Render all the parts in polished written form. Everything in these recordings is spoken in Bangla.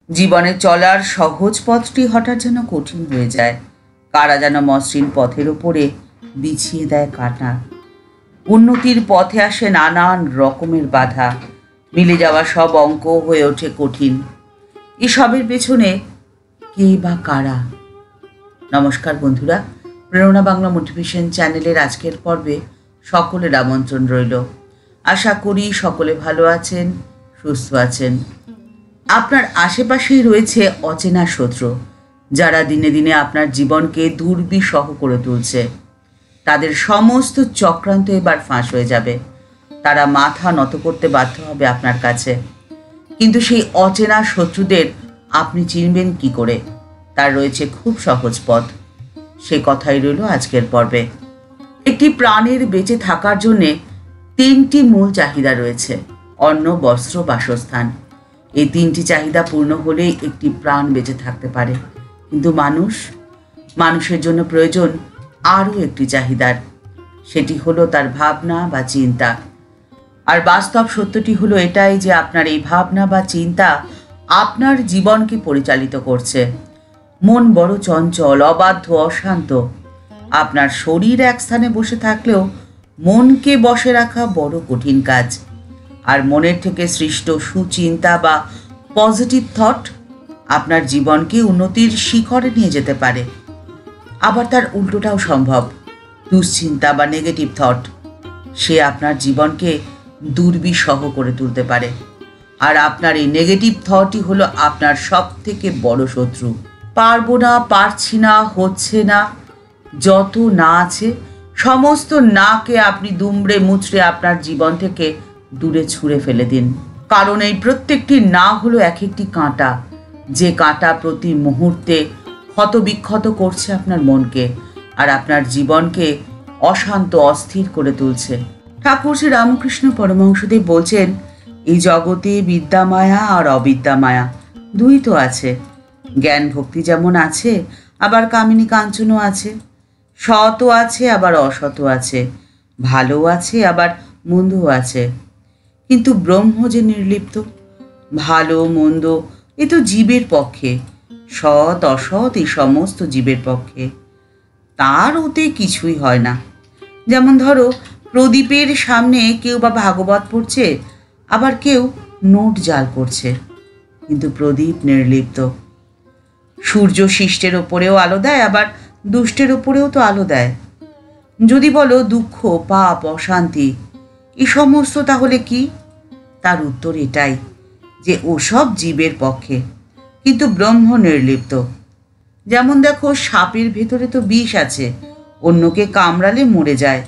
জীবনে চলার সহজ পথটি হঠাৎ যেন কঠিন হয়ে যায়। কারা যেন মসৃণ পথের ওপরে বিছিয়ে দেয় কাঁটা। উন্নতির পথে আসে নানান রকমের বাধা। মিলে যাওয়া সব অঙ্ক হয়ে ওঠে কঠিন। এসবের পেছনে কে বা কারা? নমস্কার বন্ধুরা, প্রেরণা বাংলা মোটিভেশন চ্যানেলের আজকের পর্বে সকলের আমন্ত্রণ রইল। আশা করি সকলে ভালো আছেন, সুস্থ আছেন। আপনার আশেপাশেই রয়েছে অচেনা শত্রু, যারা দিনে দিনে আপনার জীবনকে দুর্বিষহ করে তুলছে। তাদের সমস্ত চক্রান্ত এবার ফাঁস হয়ে যাবে। তারা মাথা নত করতে বাধ্য হবে আপনার কাছে। কিন্তু সেই অচেনা শত্রুদের আপনি চিনবেন কি করে? তার রয়েছে খুব সহজ পথ। সে কথাই রইল আজকের পর্বে। একটি প্রাণের বেঁচে থাকার জন্যে তিনটি মূল চাহিদা রয়েছে: অন্ন, বস্ত্র, বাসস্থান। এই তিনটি চাহিদা পূর্ণ হলেই একটি প্রাণ বেঁচে থাকতে পারে। কিন্তু মানুষের জন্য প্রয়োজন আরও একটি চাহিদার। সেটি হলো তার ভাবনা বা চিন্তা। আর বাস্তব সত্যটি হলো এটাই যে আপনার এই ভাবনা বা চিন্তা আপনার জীবনকে পরিচালিত করছে। মন বড় চঞ্চল, অবাধ্য, অশান্ত। আপনার শরীর এক স্থানে বসে থাকলেও মনকে বসে রাখা বড় কঠিন কাজ। আর মনের থেকে সৃষ্ট সুচিন্তা বা পজিটিভ থট আপনার জীবনকে উন্নতির শিখরে নিয়ে যেতে পারে। আবার তার উল্টোটাও সম্ভব। দুশ্চিন্তা বা নেগেটিভ থট, সে আপনার জীবনকে দুর্বিষহ করে তুলতে পারে। আর আপনার এই নেগেটিভ থটই হলো আপনার সব থেকে বড় শত্রু। পারবো না, পারছি না, হচ্ছে না, যত না আছে সমস্ত নাকে আপনি দুমড়ে মুচড়ে আপনার জীবন থেকে দূরে ছুঁড়ে ফেলে দিন। কারণ এই প্রত্যেকটি না হলো এক একটি কাঁটা, যে কাঁটা প্রতি মুহূর্তে ক্ষতবিক্ষত করছে আপনার মনকে আর আপনার জীবনকে অশান্ত, অস্থির করে তুলছে। ঠাকুর শ্রী রামকৃষ্ণ পরমহংসদেব বলছেন, এই জগতে বিদ্যা মায়া আর অবিদ্যা মায়া দুই তো আছে। জ্ঞান ভক্তি যেমন আছে, আবার কামিনী কাঞ্চনও আছে। সৎও আছে, আবার অসৎও আছে। ভালো আছে, আবার মন্দও আছে। কিন্তু ব্রহ্ম যে নির্লিপ্ত। ভালো মন্দ এ তো জীবের পক্ষে, সৎ অসৎ এই সমস্ত জীবের পক্ষে। তার ওতে কিছুই হয় না। যেমন ধরো, প্রদীপের সামনে কেউ বা ভাগবত পড়ছে, আবার কেউ নোট জাল করছে, কিন্তু প্রদীপ নির্লিপ্ত। সূর্য শিষ্টের ওপরেও আলো দেয়, আবার দুষ্টের ওপরেও তো আলো দেয়। যদি বলো দুঃখ, পাপ, অশান্তি এই সমস্ত তাহলে কি? তার উত্তর এটাই যে ওসব জীবের পক্ষে, কিন্তু ব্রহ্ম নির্লিপ্ত। যেমন দেখো, সাপের ভেতরে তো বিষ আছে, অন্যকে কামড়ালে মরে যায়।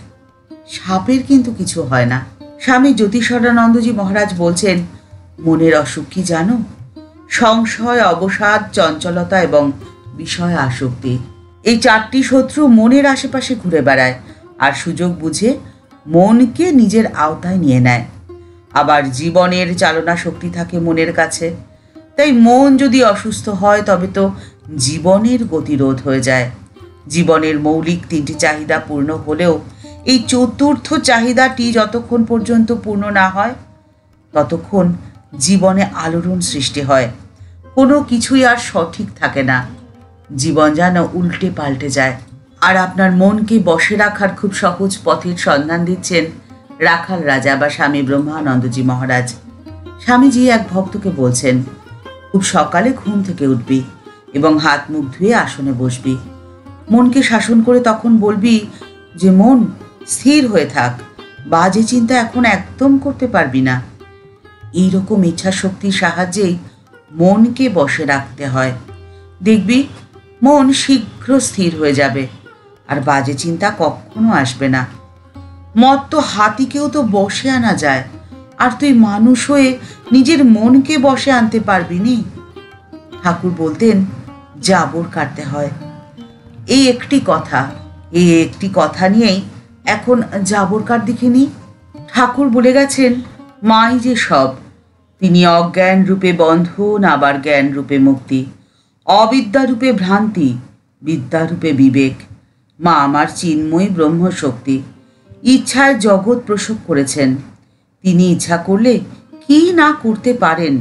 সাপের কিন্তু কিছু হয় না। স্বামী জ্যোতিষানন্দজি মহারাজ বলছেন, মনের অসুখ কি জানো? সংশয়, অবসাদ, চঞ্চলতা এবং বিষয় আসক্তি। এই চারটি শত্রু মনের আশেপাশে ঘুরে বেড়ায় আর সুযোগ বুঝে মনকে নিজের আওতায় নিয়ে নেয়। আবার জীবনের চালনা শক্তি থাকে মনের কাছে। তাই মন যদি অসুস্থ হয় তবে তো জীবনের গতিরোধ হয়ে যায়। জীবনের মৌলিক তিনটি চাহিদা পূর্ণ হলেও এই চতুর্থ চাহিদাটি যতক্ষণ পর্যন্ত পূর্ণ না হয় ততক্ষণ জীবনে আলোড়ন সৃষ্টি হয়। কোনো কিছুই আর সঠিক থাকে না। জীবন যেন উল্টে পাল্টে যায়। আর আপনার মনকে বশে রাখার খুব সহজ পথের সন্ধান দিচ্ছেন রাখাল রাজা বা স্বামী ব্রহ্মানন্দজি মহারাজ। স্বামীজি এক ভক্তকে বলছেন, খুব সকালে ঘুম থেকে উঠবি এবং হাত মুখ ধুয়ে আসনে বসবি। মনকে শাসন করে তখন বলবি যে, মন স্থির হয়ে থাক, বাজে চিন্তা এখন একদম করতে পারবি না। এইরকম ইচ্ছা শক্তির সাহায্যেই মনকে বশে রাখতে হয়। দেখবি মন শীঘ্র স্থির হয়ে যাবে আর বাজে চিন্তা কখনো আসবে না। মত্ত হাতিকেও তো বশে আনা যায়, আর তুই মানুষ হয়ে নিজের মনকে বশে আনতে পারবি নি? ঠাকুর বলতেন, জাবর কাটতে হয়। এই একটি কথা নিয়েই এখন জাবর কাট দেখিনি। ঠাকুর বলে গেছেন, মাই যে সব। তিনি অজ্ঞান রূপে বন্ধন, আবার জ্ঞান রূপে মুক্তি, অবিদ্যা রূপে ভ্রান্তি, বিদ্যা রূপে বিবেক। মা আমার চিন্ময় ব্রহ্মশক্তি। ইচ্ছায় জগৎ প্রসব করেছেন। তিনি ইচ্ছা করলে কি না করতে পারেন।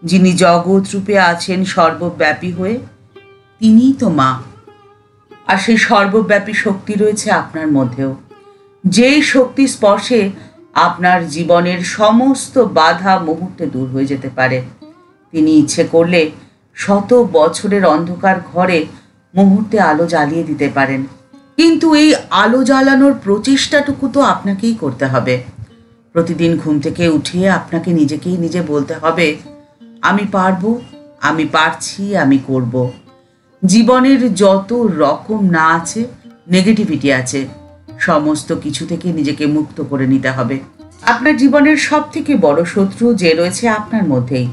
যিনি জগৎ রূপে আছেন সর্বব্যাপী হয়ে, তিনিই তো মা। আর সেই সর্বব্যাপী শক্তি রয়েছে আপনার মধ্যেও, যেই শক্তি স্পর্শে আপনার জীবনের সমস্ত বাধা মুহূর্তে দূর হয়ে যেতে পারে। তিনি ইচ্ছে করলে শত বছরের অন্ধকার ঘরে মুহূর্তে আলো জ্বালিয়ে দিতে পারেন, কিন্তু এই আলো জ্বালানোর প্রচেষ্টাটুকু তো আপনাকেই করতে হবে। প্রতিদিন ঘুম থেকে উঠিয়ে আপনাকে নিজেকেই নিজে বলতে হবে, আমি পারবো, আমি পারছি, আমি করব। জীবনের যত রকম না আছে, নেগেটিভিটি আছে, সমস্ত কিছু থেকে নিজেকে মুক্ত করে নিতে হবে। আপনার জীবনের সব থেকে বড় শত্রু যে রয়েছে আপনার মধ্যেই,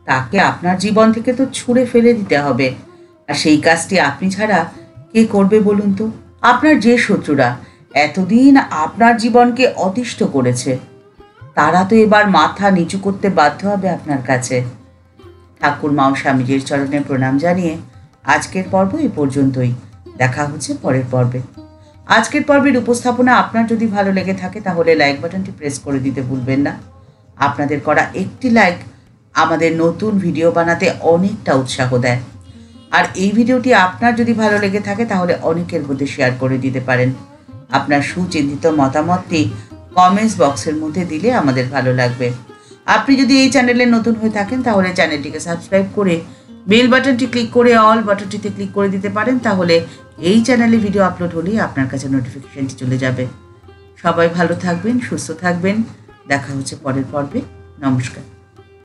তাকে আপনার জীবন থেকে তো ছুঁড়ে ফেলে দিতে হবে। আর সেই কাজটি আপনি ছাড়া কে করবে বলুন তো? আপনার যে শত্রুরা এতদিন আপনার জীবনকে অতিষ্ঠ করেছে, তারা তো এবার মাথা নিচু করতে বাধ্য হবে আপনার কাছে। ঠাকুর মা ও স্বামীজির চরণে প্রণাম জানিয়ে আজকের পর্ব এই পর্যন্তই। দেখা হচ্ছে পরের পর্বে। আজকের পর্বের উপস্থাপনা আপনার যদি ভালো লেগে থাকে তাহলে লাইক বাটনটি প্রেস করে দিতে ভুলবেন না। আপনাদের করা একটি লাইক আমাদের নতুন ভিডিও বানাতে অনেকটা উৎসাহ দেয়। আর এই ভিডিওটি আপনার যদি ভালো লেগে থাকে তাহলে অনেকের মধ্যে শেয়ার করে দিতে পারেন। আপনার সুচিন্তিত মতামতটি কমেন্টস বক্সের মধ্যে দিলে আমাদের ভালো লাগবে। আপনি যদি এই চ্যানেলে নতুন হয়ে থাকেন তাহলে চ্যানেলটিকে সাবস্ক্রাইব করে বেল বাটনটি ক্লিক করে অল বাটনটিতে ক্লিক করে দিতে পারেন, তাহলে এই চ্যানেলে ভিডিও আপলোড হলেই আপনার কাছে নোটিফিকেশনটি চলে যাবে। সবাই ভালো থাকবেন, সুস্থ থাকবেন। দেখা হচ্ছে পরের পর্বে। নমস্কার।